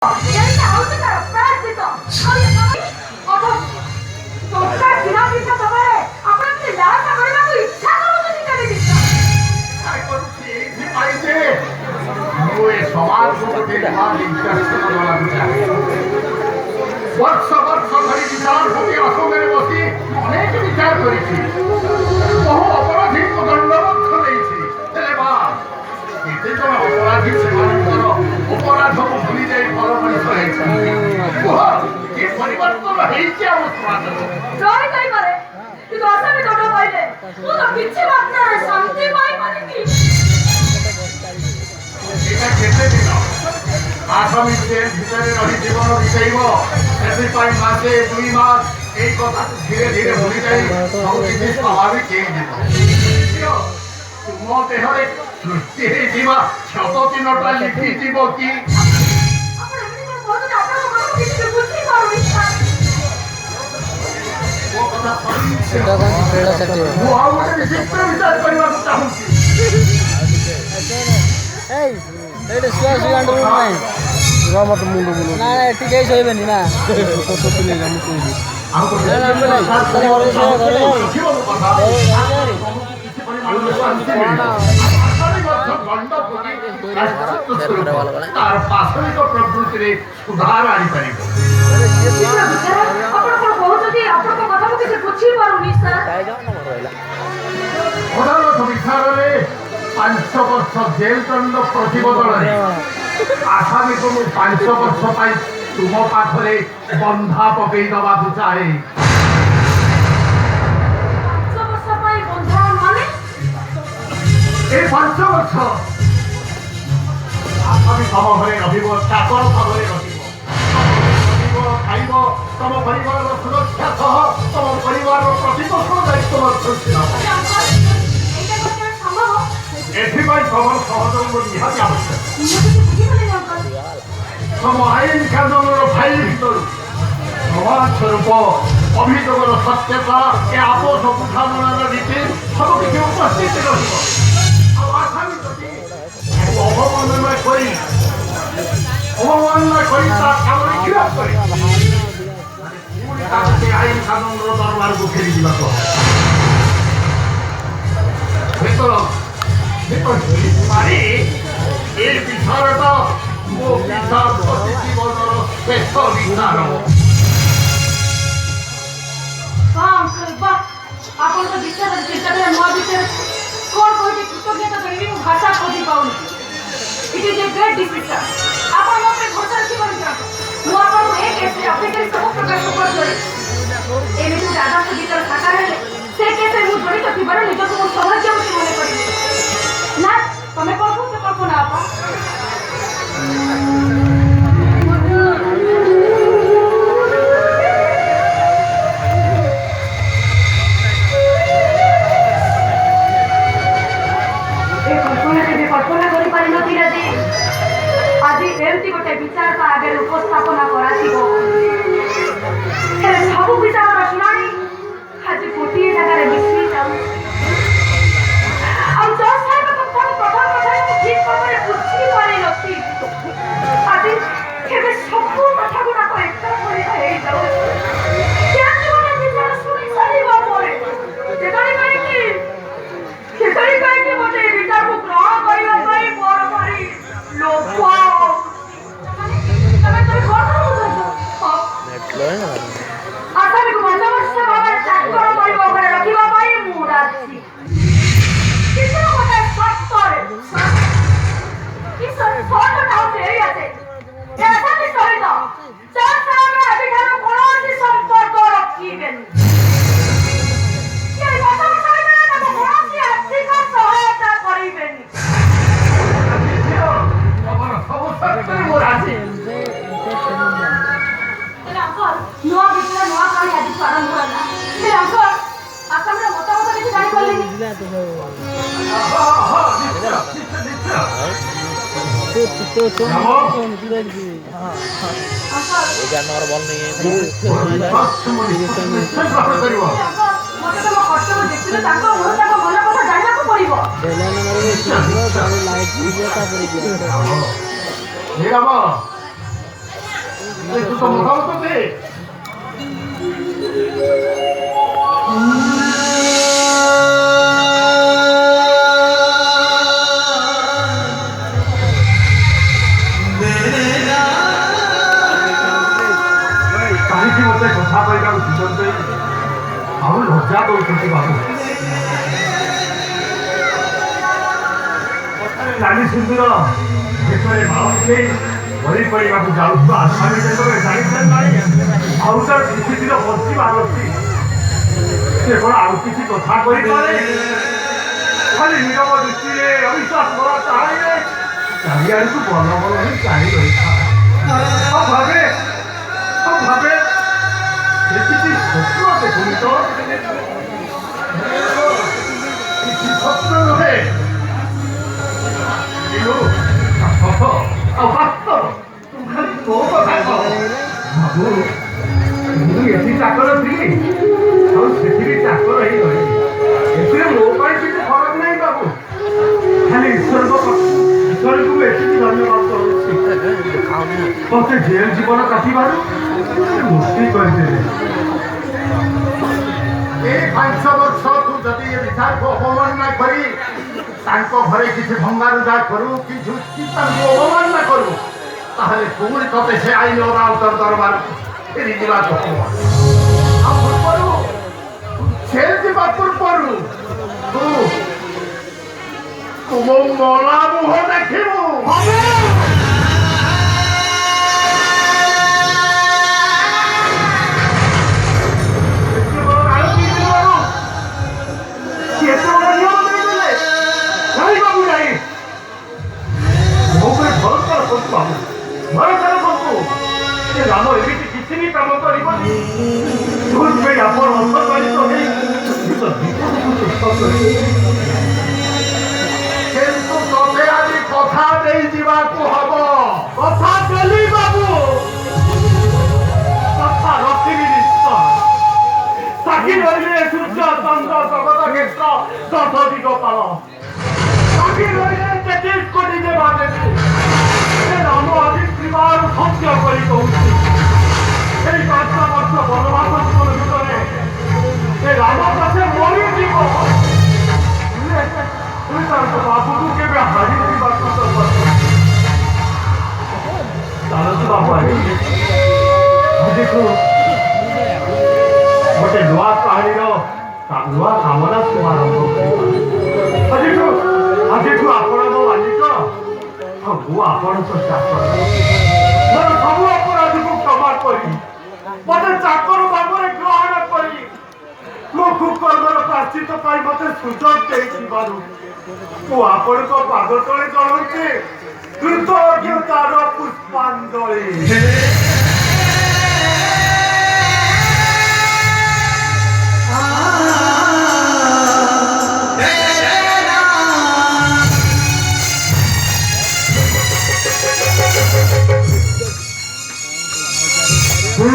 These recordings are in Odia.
वर्ष वर्ष धरी विचार प्रति आसने बसी अनेक विचार करी बहु अपराधी को दंडबद्ध नहीं अपराधी से अपराध को भूली जाए भल मनुष्य परिवर्तन आसामी जेल भितर रही जीवन बिताइब मासे दुई मास यही कथा धीरे धीरे भूली जाए सब किसी स्वाभाविक तुम देह सृष्टि क्षत चिन्हटा लिखिव कि विचार करने मत मुंडो मुंडो ना ठीक है सही बनी ना तो ले जा मुझे प्रकृति सुधार आनीपर विचार 5 वर्ष जेल दंड प्रतिबदल आसामी को 5 वर्ष तुम पाखरे बंधा पकई दवा चाहे ए 5 वर्ष आसामी तम घरे चाकर भाव खाइब तम परिवार सुरक्षा सह तम परिवार प्रतिपोषण दायित्व एथिपाई खबर सहयोग निहाती आवश्यक तम आईन कानून फाइल भर समाज स्वरूप अभियोग सत्यता ए आपस बुझामणार रीति सब किसी उपस्थित रही अवमानना गिरफ कर आईन कानून दरबार को फेरी विचारटा मो विचार प्रति जीवन श्रेष्ठ विचार आपण तो विचार चिंता मो विचार कोण कोणती कृतज्ञता देवी मु भाषा खोजी पाऊनी it is a great decision आपण मो पे भरोसा रखी बन मु आपण एक ऐसे अपेक्षा सब प्रकार सपोर्ट करे एमे तो दादा से विचार साकार है से कैसे मु जड़ी तो थिबार निज को सौभाग्य होती मने पड़ी ना तमे कोन को कल्पना आपा एमती गोटे विचार का आगे उपस्थापना करा सब विचार शुणी आज गोटे जगह मिश्री जाऊ ठीक भाव बुझी पारि नी आज केवे सब कथा गुड़ाक एकदम शुणी सारा मत विचार को ग्रहण करने बड़ भारी लोभ आसामी को 5 वर्ष भाव चाकर घर रखा मुझे किसी गोटे सत्तर सहित कौन संपर्क रखिबे आर्थिक सहायता करेंगे नुआ विचार नुआ कहानी आज आरंभ होला हे अंकल आसाम रे मतामत किसी जानि परले तो जानवर बल नहीं है मते तो खर्च देखिले ताको मन ताको मन কথা জানিବାକୁ পড়িব বেলানা মারে লাইট ভিডিও তা পড়ি নীরব ତୁ ତ ମତାମତ ଦେ। କାହିଁକି ମୋତେ କଥା କହିବାକୁ ସୁଯୋଗ ଦେଇ ଆଉ ଲଜ୍ଜା ଦଉଛନ୍ତି ବାବୁ? ନାଲି ସିନ୍ଦୁର ଯେପରି ମାଳ ପକେଇ ବଳି ପଡ଼ିବାକୁ ଯାଉଥିବା ଆସାମୀ ଯେତେବେଳେ ଜାଣିସାରିଲାଣି ଆଉ ତାର କିଛି ଦିନ ବଞ୍ଚିବାର ଅଛି, ସେ କ'ଣ ଆଉ କିଛି କଥା କହିପାରେ? ଖାଲି ନିରବ ଦୃଷ୍ଟିରେ ଅବିଶ୍ୱାସ କର ଚାହିଁଲେ ଚାରିଆଡ଼କୁ ବଲ ବଲ ହିଁ ଚାହିଁ ରହିଥାଏ। ଆଉ ଭାବେ ସେ କିଛି ସ୍ୱପ୍ନ ଦେଖୁନି ତ? କିଛି ସ୍ୱପ୍ନ ନୁହେଁ, ସତ ଆଉ ବାସ୍ତବ। ତୁ ଖାଲି ତୋ କଥା କହ ବାବୁ। ମୁଁ ଏଠି ଚାକର ଥିଲି ଆଉ ସେଠି ବି ଚାକର ହେଇ ରହିଲି। ଏଥିରେ ମୋ ପାଇଁ କିଛି ଫରକ ନାହିଁ ବାବୁ। ଖାଲି ଈଶ୍ୱରକୁ ଏତିକି ଧନ୍ୟବାଦ କରୁଛି, ମୋତେ ଜେଲ ଜୀବନ କାଟିବାରୁ ମୁକ୍ତି କରିଦେଲେ। ଏ 5 ବର୍ଷ ତୁ ଯଦି ଏ ବିଚାରକୁ ଅବମାନନା କରି ତାଙ୍କ ଘରେ କିଛି ଭଙ୍ଗାରୁଜା କରୁ, କିଛି ତାଙ୍କୁ ଅବମାନନା କରୁ, ତାହେଲେ ପୁଣି ତତେ ସେ ଆଇନ ରାଉତର ଦରବାରକୁ ଫେରି ଯିବାକୁ ହବ। ଆଉ ପୂର୍ବରୁ ଜେଲ ଯିବା ପୂର୍ବରୁ ତୁ ମୋ ମଲା ମୁହଁ ଦେଖିବୁ। ରାମ ଏମିତି କିଛି ବି କାମ କରିବନି ଯୋଉଥିପାଇଁ ଆପଣ ଅସମ୍ମାନିତ ହେଇ କିନ୍ତୁ ତତେ ଆଜି କଥା ଦେଇ ଯିବାକୁ ହବ। କଥା ଦେଲି ବାବୁ, କଥା ରଖିବି ନିଶ୍ଚୟ। ସାକ୍ଷୀ ରହିଲେ ସୂର୍ଯ୍ୟ ଚନ୍ଦ୍ର ଜଗତ କ୍ଷେତ୍ର 10 ଦିଗ ପାଳ। ସାକ୍ଷୀ ରହିଲେ 33 କୋଟି ଦେବା ଦେବୀ। ରାମ ଆଜି ତ୍ରିବାର ସତ୍ୟ କରି କହୁଛି, এই 5 ବର୍ଷ ବନବାସ ଜୀବନ ଭିତରେ ଏ ରାମ ପାଖେ ମରିଯିବ। ତାଙ୍କ ବାବୁକୁ କେବେ ହାରିବାକୁ ଚାଲନ୍ତୁ ବାବୁ। ଆଜିଠୁ ଗୋଟେ ନୂଆ କାହାଣୀର ନୂଆ କାମନା ଶୁଭାରମ୍ଭ କରିବା। ଆଜିଠୁ ଆପଣ ମୋ ମାଲିକ ଆଉ ମୁଁ ଆପଣଙ୍କ ଚାକର। ମୋର ସବୁ ଅପରାଧୀକୁ କ୍ଷମା କରି ମୋତେ ଚାକର ଭାବରେ ଗ୍ରହଣ କରି ମୋ କୁକର୍ମର ପ୍ରାଶ୍ଚିତ ପାଇଁ ମୋତେ ସୁଯୋଗ ଦେଇଥିବାରୁ ମୁଁ ଆପଣଙ୍କ ପାଦ ତଳେ ଜଣାଉଛି କୃତଜ୍ଞତାର ପୁଷ୍ପାଞ୍ଜଳି। Oh,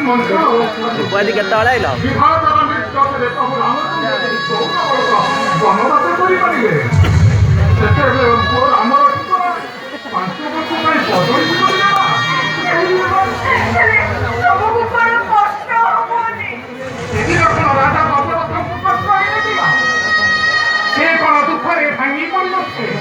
ମନ୍ତ୍ର ଉପାଧି କେତେବେଳେ ଆଇଲ ବିଭାଜନ ନିର୍ଯାତରେ ପ୍ରଭୁ ରାମଚନ୍ଦ୍ର ଚଉଦ ବର୍ଷ ବନବାସ କରିପାରିବେ ସେତେବେଳେ ପୁଅ ରାମର ଠିକଣା 5 ବର୍ଷ ପାଇଁ ବଦଳି କରିଦେବା ତମକୁ କଣ କଷ୍ଟ ହବନି? ସେଦିନ କଣ ରାଜା ଦଶରଥଙ୍କୁ କଷ୍ଟ ହେଇନଥିଲା ସେ କଣ ଦୁଃଖରେ ଭାଙ୍ଗି ପଡ଼ିନଥିଲେ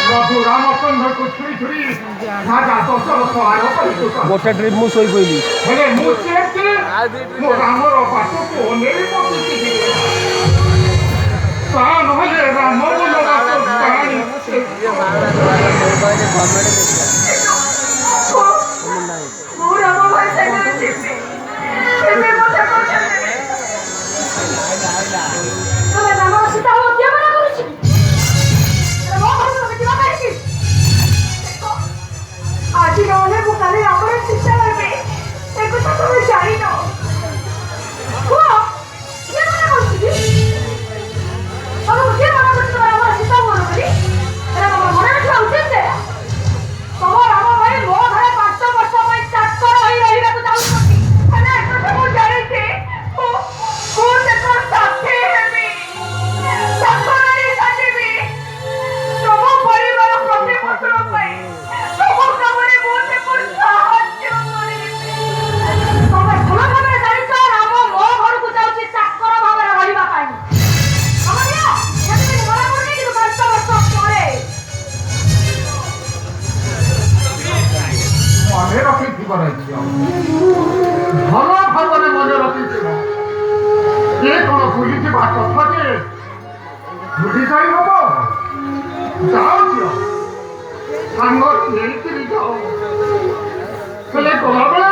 ପ୍ରଭୁ ରାମଚନ୍ଦ୍ରକୁ ଛୁରୀ ଛୁରୀ ରାଜା ଦଶରଥ ଆଗ କରିଦେଉଛନ୍ତି ଗୋଟେ ଟ୍ରିପ୍ ମୁଁ ଶୋଇପଇଲି ହେଲେ ମୁଁ କେମିତି ମୋ ରାମର ବାଟକୁ ଅନେଇ ବସିଛି ତା ନହେଲେ ରାମ ବୋଲ ବାଟ ଜାଣି ମୁଁ ରାମ ଭାଇ ସାଙ୍ଗରେ ଯିବି ଏବେ ମୋତେ କହୁଛନ୍ତି ତମେ ରାମର ସୀତା ହତ୍ୟା ମନା କରୁଛି ମୋ ଘରକୁ ତମେ ଯିବା କାହିଁକି? ଆଜି ନହେଲେ ମୁଁ କାଲି ରାମର ସୀତା ହେବି ଏକଥା ତମେ ଜାଣିନ କୁହ କିଏ ମନା କରୁଛି କି? ତମକୁ କିଏ ମନା କରୁଛି ତମେ ରାମର ସୀତା ହୁଅନ ବୋଲି? ଏଇଟା ତମର ମନେ ରଖିବା ଉଚିତ ଯେ ତମ ରାମ ଭାଇ ମୋ ଘରେ 5 ବର୍ଷ ପାଇଁ ଚାକର ହୋଇ ରହିବାକୁ ଚାହୁଁଛନ୍ତି ହେଲେ ଏକଥା ମୁଁ ଜାଣିଛି ମୁଁ ତାଙ୍କର ସାଥୀ ହେବି ଚାକରାଣୀ ସାଜିବି ତମ ପରିବାର ପ୍ରତିପୋଷଣ ପାଇଁ ତମ କାମରେ ମୁଁ ତାକୁ ସାହାଯ୍ୟ କରିବି ତମେ ଭଲ ଭାବରେ ଜାଣିଛ ରାମ ମୋ ଘରକୁ ଯାଉଛି ଚାକର ଭାବରେ ରହିବା ପାଇଁ ଆମରିଆ ସେମିତି ମନା କରୁନି କିନ୍ତୁ 5 ବର୍ଷ ପରେ ମନେ ରଖିଥିବ ରାଜ୍ୟ ଭଲ ଭାବରେ ମନେ ରଖିଥିବ ଏ କଣ ଭୁଲିଥିବା କଥା ଯେ ଭୁଲି ଯାଇ ହବ ଯାଅ ଝିଅ ସାଙ୍ଗ ନେଇକିରି ଯାଅ ହେଲେ ଗଲାବେଳେ